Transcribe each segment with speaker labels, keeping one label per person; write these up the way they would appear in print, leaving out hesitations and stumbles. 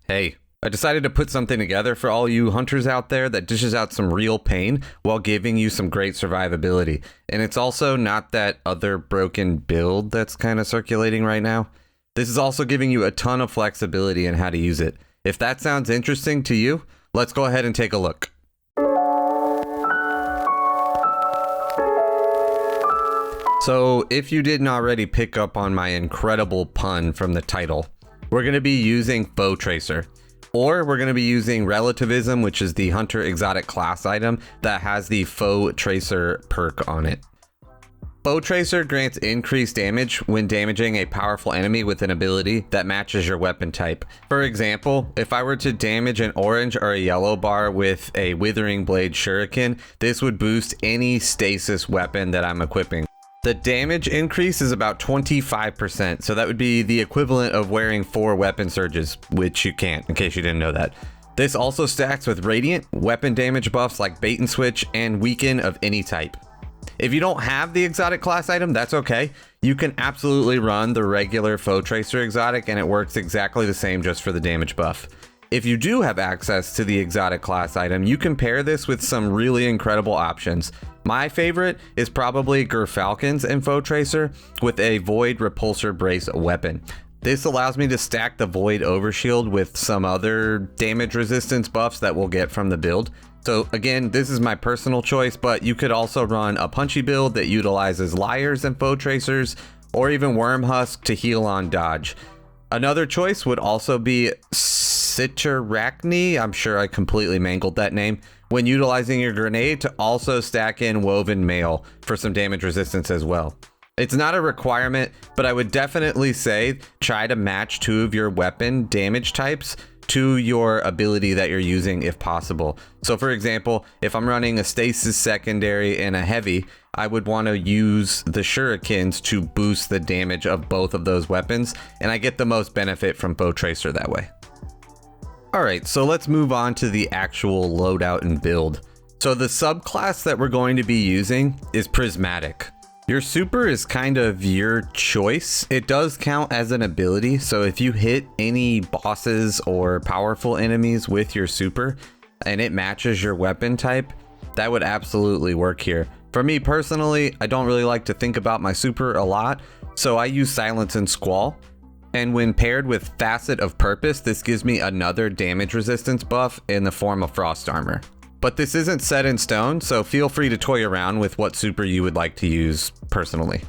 Speaker 1: Hey, I decided to put something together for all you hunters out there that dishes out some real pain while giving you some great survivability. And it's also not that other broken build that's kind of circulating right now. This is also giving you a ton of flexibility in how to use it. If that sounds interesting to you, let's go ahead and take a look. So if you didn't already pick up on my incredible pun from the title, we're going to be using Foe Tracer, or we're going to be using Relativism, which is the Hunter exotic class item that has the Foe Tracer perk on it. Foe Tracer grants increased damage when damaging a powerful enemy with an ability that matches your weapon type. For example, if I were to damage an orange or a yellow bar with a Withering Blade Shuriken, this would boost any stasis weapon that I'm equipping. The damage increase is about 25%, so that would be the equivalent of wearing 4 weapon surges, which you can't, in case you didn't know that. This also stacks with Radiant, weapon damage buffs like Bait and Switch, and Weaken of any type. If you don't have the exotic class item, that's okay. You can absolutely run the regular Foe Tracer exotic and it works exactly the same just for the damage buff. If you do have access to the exotic class item, you can pair this with some really incredible options. My favorite is probably Gerfalcon's and Foe Tracer with a Void Repulsor Brace weapon. This allows me to stack the Void Overshield with some other damage resistance buffs that we'll get from the build. So again, this is my personal choice, but you could also run a punchy build that utilizes Liars and Foe Tracers, or even Wormhusk to heal on dodge. Another choice would also be Citarachne, I'm sure I completely mangled that name, when utilizing your grenade to also stack in Woven Mail for some damage resistance as well. It's not a requirement, but I would definitely say try to match 2 of your weapon damage types to your ability that you're using if possible. So for example, if I'm running a stasis secondary and a heavy, I would want to use the shurikens to boost the damage of both of those weapons, and I get the most benefit from Foe Tracer that way. Alright, so let's move on to the actual loadout and build. So the subclass that we're going to be using is Prismatic. Your super is kind of your choice. It does count as an ability, so if you hit any bosses or powerful enemies with your super and it matches your weapon type, that would absolutely work here. For me personally, I don't really like to think about my super a lot, so I use Silence and Squall. And when paired with Facet of Purpose, this gives me another damage resistance buff in the form of Frost Armor. But this isn't set in stone, so feel free to toy around with what super you would like to use personally.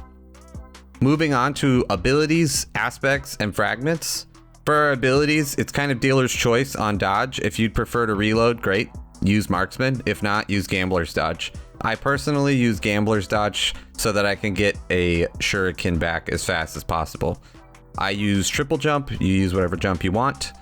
Speaker 1: Moving on to abilities, aspects, and fragments. For our abilities, it's kind of dealer's choice on dodge. If you'd prefer to reload, great, use Marksman. If not, use Gambler's Dodge. I personally use Gambler's Dodge so that I can get a Shuriken back as fast as possible. I use Triple Jump, you use whatever jump you want.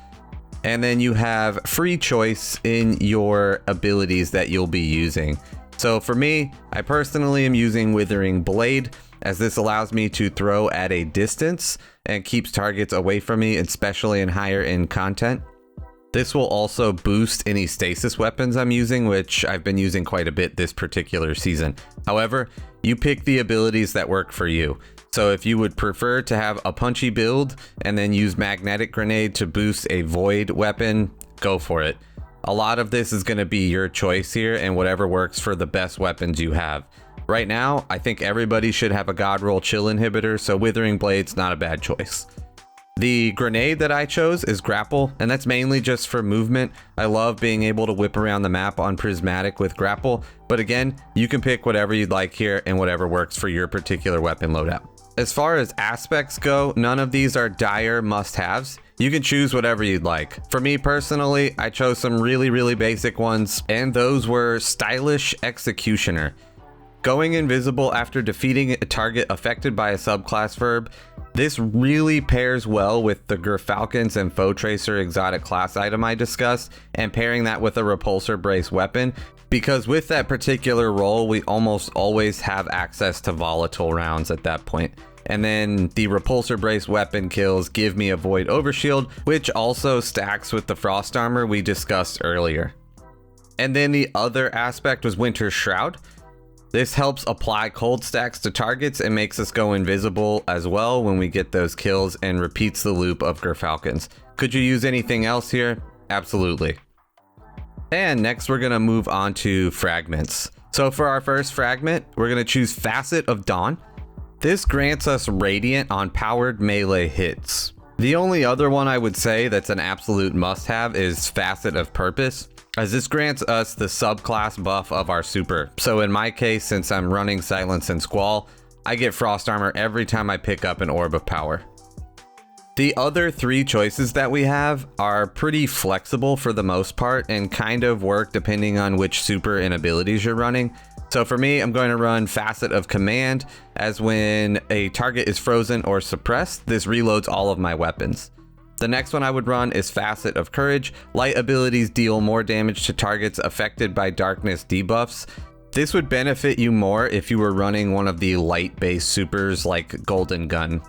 Speaker 1: And then you have free choice in your abilities that you'll be using. So for me, I personally am using Withering Blade, as this allows me to throw at a distance and keeps targets away from me, especially in higher end content. This will also boost any stasis weapons I'm using, which I've been using quite a bit this particular season. However, you pick the abilities that work for you. So if you would prefer to have a punchy build and then use Magnetic Grenade to boost a Void weapon, go for it. A lot of this is going to be your choice here and whatever works for the best weapons you have. Right now, I think everybody should have a God Roll Chill inhibitor, so Withering Blade's not a bad choice. The grenade that I chose is Grapple, and that's mainly just for movement. I love being able to whip around the map on Prismatic with Grapple, but again, you can pick whatever you'd like here and whatever works for your particular weapon loadout. As far as aspects go, none of these are dire must-haves. You can choose whatever you'd like. For me personally, I chose some really basic ones, and those were Stylish Executioner. Going invisible after defeating a target affected by a subclass verb. This really pairs well with the Gerfalcon's and Foe Tracer exotic class item I discussed, and pairing that with a Repulsor Brace weapon, because with that particular role, we almost always have access to volatile rounds at that point. And then the Repulsor Brace weapon kills give me a Void Overshield, which also stacks with the Frost Armor we discussed earlier. And then the other aspect was Winter's Shroud. This helps apply cold stacks to targets and makes us go invisible as well when we get those kills, and repeats the loop of Gerfalcon's. Could you use anything else here? Absolutely. And next we're gonna move on to fragments. So for our first fragment, we're gonna choose Facet of Dawn. This grants us Radiant on powered melee hits. The only other one I would say that's an absolute must-have is Facet of Purpose, as this grants us the subclass buff of our super. So in my case, since I'm running Silence and Squall, I get Frost Armor every time I pick up an Orb of Power. The other three choices that we have are pretty flexible for the most part and kind of work depending on which super and abilities you're running. So for me, I'm going to run Facet of Command, as when a target is frozen or suppressed, this reloads all of my weapons. The next one I would run is Facet of Courage. Light abilities deal more damage to targets affected by darkness debuffs. This would benefit you more if you were running one of the light-based supers like Golden Gun.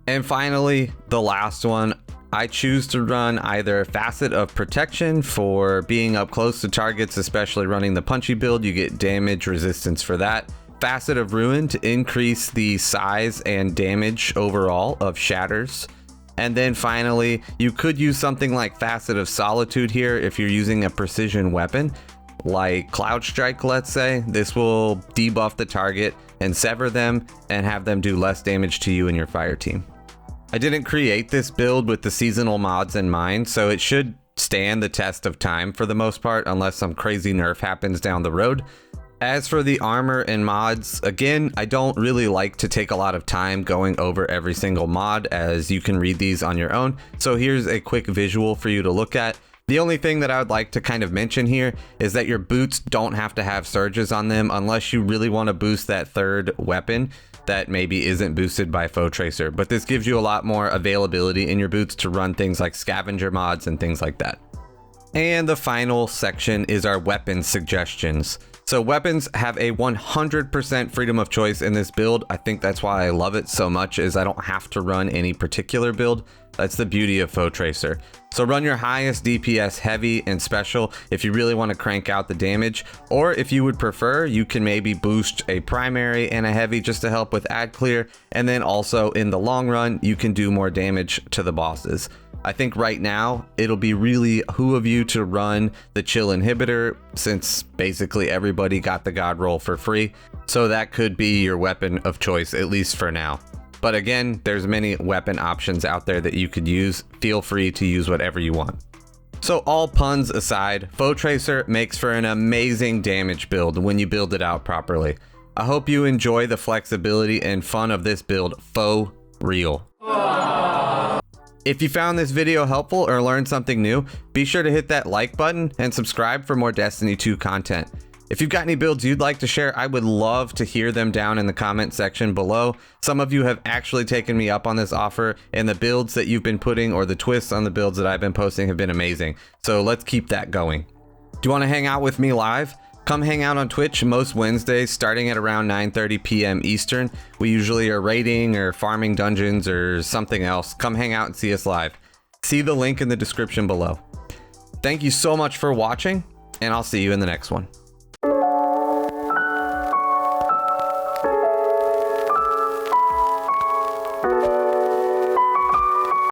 Speaker 1: And finally, the last one, I choose to run either Facet of Protection for being up close to targets, especially running the punchy build, you get damage resistance for that. Facet of Ruin to increase the size and damage overall of shatters. And then finally, you could use something like Facet of Solitude here if you're using a precision weapon, like Cloud Strike, let's say. This will debuff the target and sever them and have them do less damage to you and your fire team. I didn't create this build with the seasonal mods in mind, so it should stand the test of time for the most part, unless some crazy nerf happens down the road. As for the armor and mods, again, I don't really like to take a lot of time going over every single mod, as you can read these on your own. So here's a quick visual for you to look at. The only thing that I would like to kind of mention here is that your boots don't have to have surges on them unless you really want to boost that third weapon that maybe isn't boosted by Foe Tracer, but this gives you a lot more availability in your boots to run things like scavenger mods and things like that. And the final section is our weapon suggestions. So weapons have a 100% freedom of choice in this build. I think that's why I love it so much, is I don't have to run any particular build. That's the beauty of Foe Tracer. So run your highest DPS heavy and special if you really want to crank out the damage, or if you would prefer, you can maybe boost a primary and a heavy just to help with ad clear, and then also in the long run you can do more damage to the bosses. I think right now it'll be really who of you to run the chill inhibitor, since basically everybody got the god roll for free, so that could be your weapon of choice, at least for now. But again, there's many weapon options out there that you could use. Feel free to use whatever you want. So all puns aside, Foe Tracer makes for an amazing damage build when you build it out properly. I hope you enjoy the flexibility and fun of this build for real. If you found this video helpful or learned something new, be sure to hit that like button and subscribe for more Destiny 2 content. If you've got any builds you'd like to share, I would love to hear them down in the comment section below. Some of you have actually taken me up on this offer, and the builds that you've been putting or the twists on the builds that I've been posting have been amazing. So let's keep that going. Do you want to hang out with me live? Come hang out on Twitch most Wednesdays starting at around 9:30 PM Eastern. We usually are raiding or farming dungeons or something else. Come hang out and see us live. See the link in the description below. Thank you so much for watching, and I'll see you in the next one.